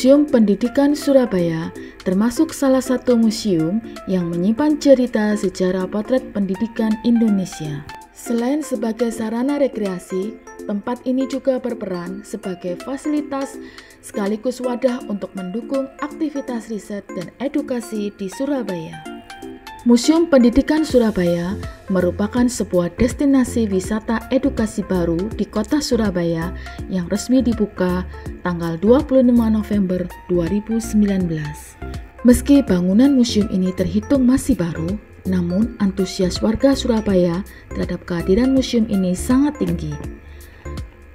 Museum Pendidikan Surabaya termasuk salah satu museum yang menyimpan cerita sejarah potret pendidikan Indonesia. Selain sebagai sarana rekreasi, tempat ini juga berperan sebagai fasilitas sekaligus wadah untuk mendukung aktivitas riset dan edukasi di Surabaya. Museum Pendidikan Surabaya merupakan sebuah destinasi wisata edukasi baru di kota Surabaya yang resmi dibuka tanggal 25 November 2019. Meski bangunan museum ini terhitung masih baru, namun antusias warga Surabaya terhadap kehadiran museum ini sangat tinggi.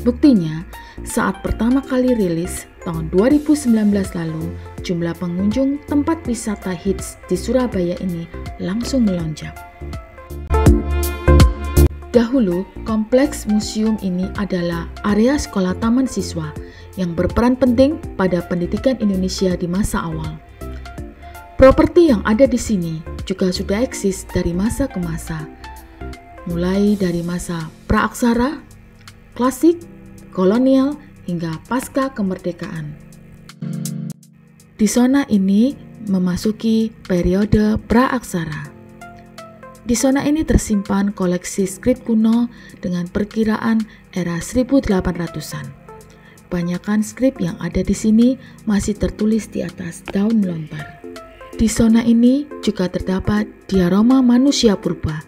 Buktinya, saat pertama kali rilis tahun 2019 lalu, jumlah pengunjung tempat wisata hits di Surabaya ini langsung melonjak. Dahulu, kompleks museum ini adalah area sekolah taman siswa yang berperan penting pada pendidikan Indonesia di masa awal. Properti yang ada di sini juga sudah eksis dari masa ke masa, mulai dari masa praaksara, klasik, kolonial, hingga pasca kemerdekaan. Di zona ini memasuki periode praaksara. Di zona ini tersimpan koleksi skrip kuno dengan perkiraan era 1800-an. Banyakan skrip yang ada di sini masih tertulis di atas daun melontar. Di zona ini juga terdapat diorama manusia purba,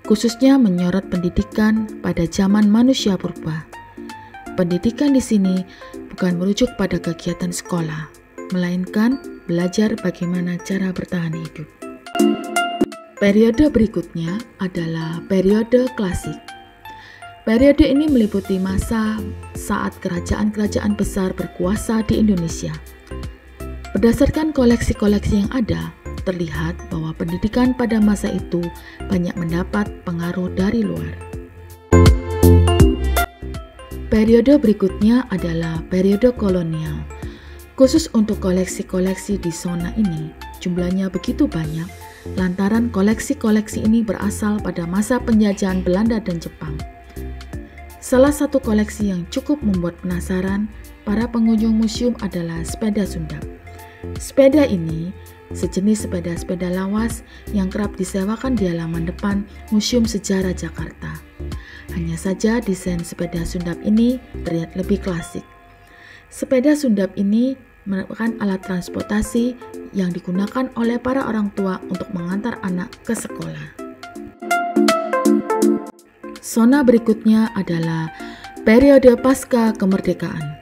khususnya menyorot pendidikan pada zaman manusia purba. Pendidikan di sini bukan merujuk pada kegiatan sekolah, melainkan belajar bagaimana cara bertahan hidup. Periode berikutnya adalah periode klasik. Periode ini meliputi masa saat kerajaan-kerajaan besar berkuasa di Indonesia. Berdasarkan koleksi-koleksi yang ada, terlihat bahwa pendidikan pada masa itu banyak mendapat pengaruh dari luar. Periode berikutnya adalah periode kolonial. Khusus untuk koleksi-koleksi di zona ini, jumlahnya begitu banyak lantaran koleksi-koleksi ini berasal pada masa penjajahan Belanda dan Jepang. Salah satu koleksi yang cukup membuat penasaran para pengunjung museum adalah sepeda Sundap. Sepeda ini sejenis sepeda-sepeda lawas yang kerap disewakan di halaman depan Museum Sejarah Jakarta. Hanya saja desain sepeda Sundap ini terlihat lebih klasik. Sepeda Sundap ini merupakan alat transportasi yang digunakan oleh para orang tua untuk mengantar anak ke sekolah. Zona berikutnya adalah periode pasca kemerdekaan.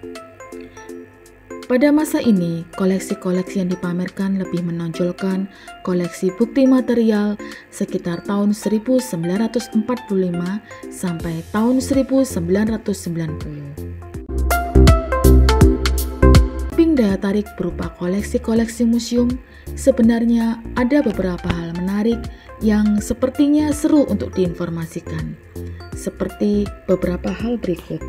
Pada masa ini, koleksi-koleksi yang dipamerkan lebih menonjolkan koleksi bukti material sekitar tahun 1945 sampai tahun 1990. Daya tarik berupa koleksi-koleksi museum, sebenarnya ada beberapa hal menarik yang sepertinya seru untuk diinformasikan, seperti beberapa hal berikut.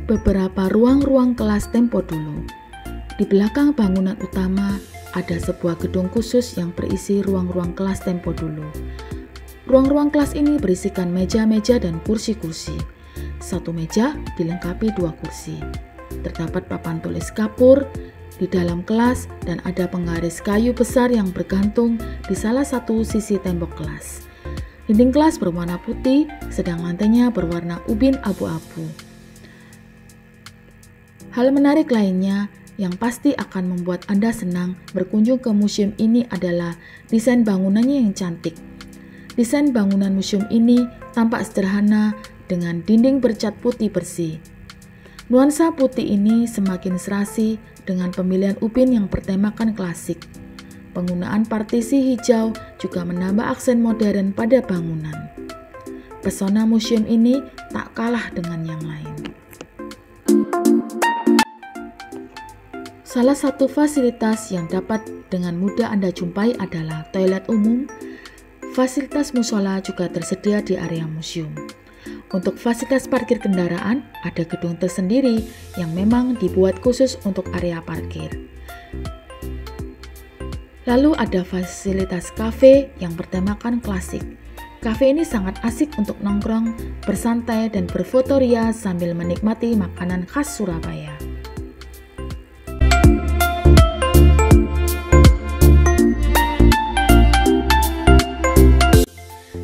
Beberapa ruang-ruang kelas tempo dulu. Di belakang bangunan utama ada sebuah gedung khusus yang berisi ruang-ruang kelas tempo dulu. Ruang-ruang kelas ini berisikan meja-meja dan kursi-kursi. Satu meja dilengkapi dua kursi. Terdapat papan tulis kapur di dalam kelas dan ada penggaris kayu besar yang bergantung di salah satu sisi tembok kelas. Dinding kelas berwarna putih, sedang lantainya berwarna ubin abu-abu. Hal menarik lainnya yang pasti akan membuat Anda senang berkunjung ke museum ini adalah desain bangunannya yang cantik. Desain bangunan museum ini tampak sederhana dengan dinding bercat putih bersih. Nuansa putih ini semakin serasi dengan pemilihan ubin yang bertemakan klasik. Penggunaan partisi hijau juga menambah aksen modern pada bangunan. Pesona museum ini tak kalah dengan yang lain. Salah satu fasilitas yang dapat dengan mudah Anda jumpai adalah toilet umum. Fasilitas musola juga tersedia di area museum. Untuk fasilitas parkir kendaraan, ada gedung tersendiri yang memang dibuat khusus untuk area parkir. Lalu ada fasilitas kafe yang bertemakan klasik. Kafe ini sangat asik untuk nongkrong, bersantai, dan berfotoria sambil menikmati makanan khas Surabaya.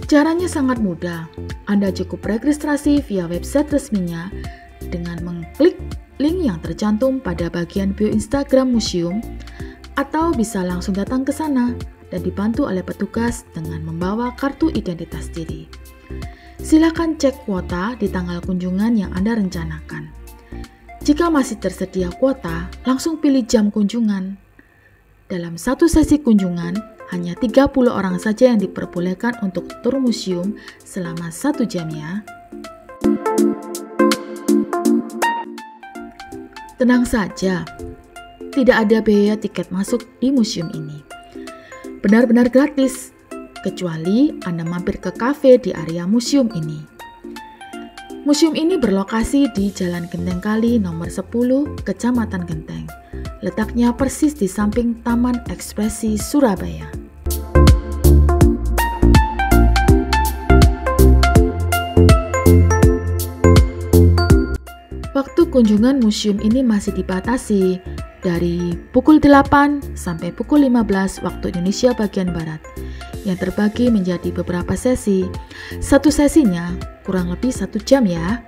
Caranya sangat mudah. Anda cukup registrasi via website resminya dengan mengklik link yang tercantum pada bagian bio Instagram museum, atau bisa langsung datang ke sana dan dibantu oleh petugas dengan membawa kartu identitas diri. Silakan cek kuota di tanggal kunjungan yang Anda rencanakan. Jika masih tersedia kuota, langsung pilih jam kunjungan. Dalam satu sesi kunjungan, hanya 30 orang saja yang diperbolehkan untuk tur museum selama 1 jam ya. Tenang saja, tidak ada biaya tiket masuk di museum ini. Benar-benar gratis, kecuali Anda mampir ke kafe di area museum ini. Museum ini berlokasi di Jalan Genteng Kali nomor 10, Kecamatan Genteng. Letaknya persis di samping Taman Ekspresi Surabaya. Waktu kunjungan museum ini masih dibatasi dari pukul 8 sampai pukul 15 waktu Indonesia bagian Barat, yang terbagi menjadi beberapa sesi. Satu sesinya kurang lebih 1 jam ya.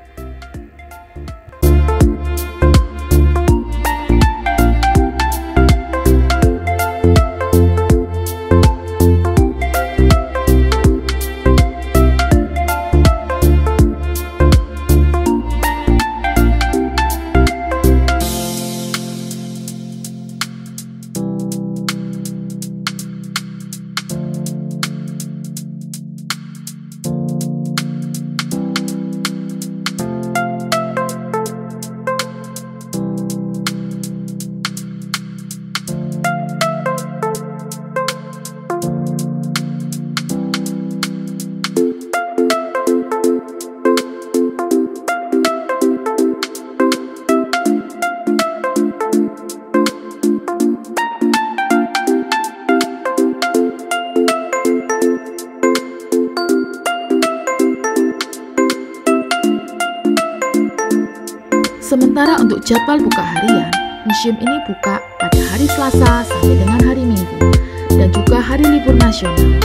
Sementara untuk jadwal buka harian, museum ini buka pada hari Selasa sampai dengan hari Minggu dan juga hari libur nasional.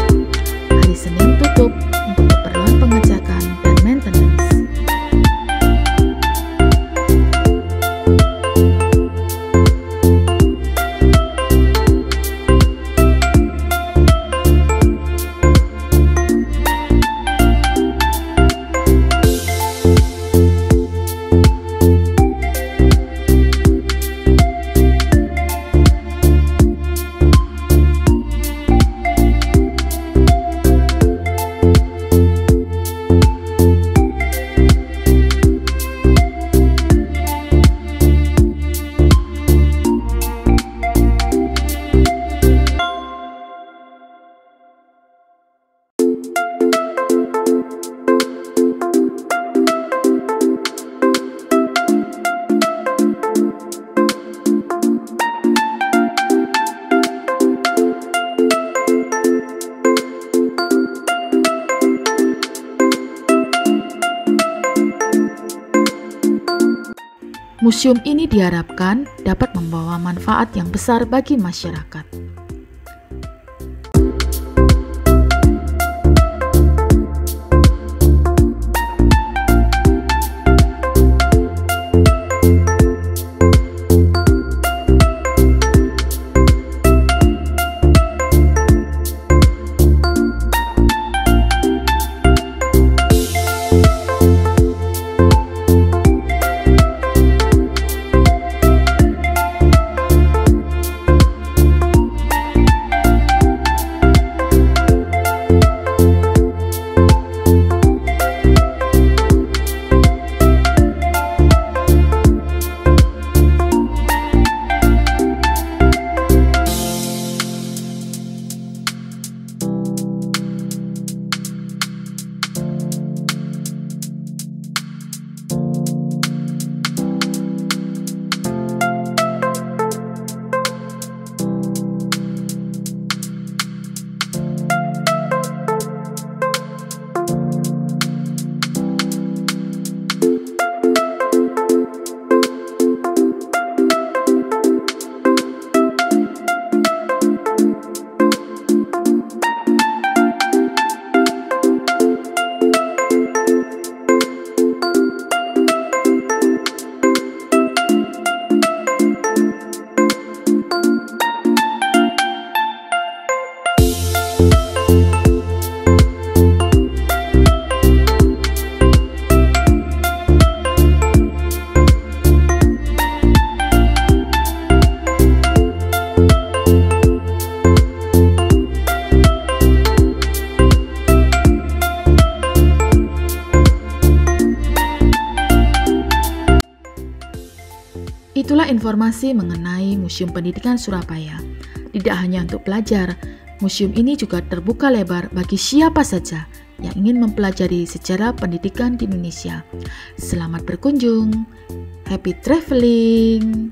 Hari Senin tutup untuk keperluan pengecekan dan maintenance. Museum ini diharapkan dapat membawa manfaat yang besar bagi masyarakat. Itulah informasi mengenai Museum Pendidikan Surabaya. Tidak hanya untuk pelajar, museum ini juga terbuka lebar bagi siapa saja yang ingin mempelajari sejarah pendidikan di Indonesia. Selamat berkunjung, happy traveling!